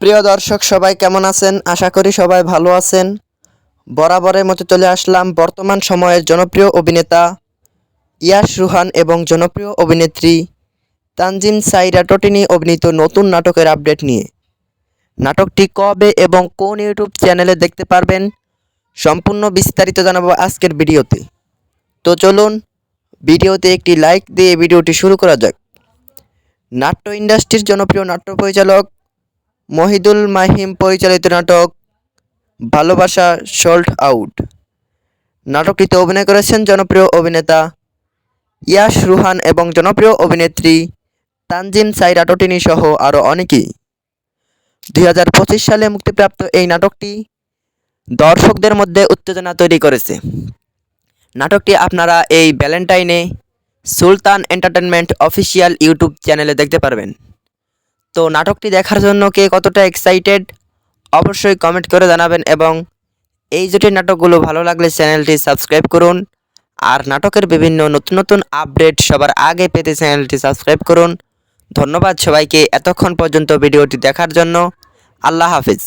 প্রিয় দর্শক সবাই কেমন আছেন? আশা করি সবাই ভালো আছেন। বরাবরের মতো চলে আসলাম বর্তমান সময়ের জনপ্রিয় অভিনেতা ইয়াশ রুহান এবং জনপ্রিয় অভিনেত্রী তানজিম সাইরা টোটিনি অভিনীত নতুন নাটকের আপডেট নিয়ে। নাটকটি কবে এবং কোন ইউটিউব চ্যানেলে দেখতে পারবেন সম্পূর্ণ বিস্তারিত জানাবো আজকের ভিডিওতে। তো চলুন ভিডিওতে একটি লাইক দিয়ে ভিডিওটি শুরু করা যাক। নাট্য ইন্ডাস্ট্রির জনপ্রিয় নাট্য পরিচালক মহিদুল মাহিম পরিচালিত নাটক ভালোবাসা সোল্ড আউট। নাটকটিতে অভিনয় করেছেন জনপ্রিয় অভিনেতা ইয়াশ রুহান এবং জনপ্রিয় অভিনেত্রী তানজিম সাইরা টোটিনি সহ আরও অনেকেই। 2025 সালে মুক্তিপ্রাপ্ত এই নাটকটি দর্শকদের মধ্যে উত্তেজনা তৈরি করেছে। নাটকটি আপনারা এই ভ্যালেন্টাইনে সুলতান এন্টারটেনমেন্ট অফিসিয়াল ইউটিউব চ্যানেলে দেখতে পারবেন। তো নাটকটি দেখার জন্য কে কতটা এক্সাইটেড অবশ্যই কমেন্ট করে জানাবেন এবং এই জুটির নাটকগুলো ভালো লাগলে চ্যানেলটি সাবস্ক্রাইব করুন। আর নাটকের বিভিন্ন নতুন নতুন আপডেট সবার আগে পেতে চ্যানেলটি সাবস্ক্রাইব করুন। ধন্যবাদ সবাইকে এতক্ষণ পর্যন্ত ভিডিওটি দেখার জন্য। আল্লাহ হাফিজ।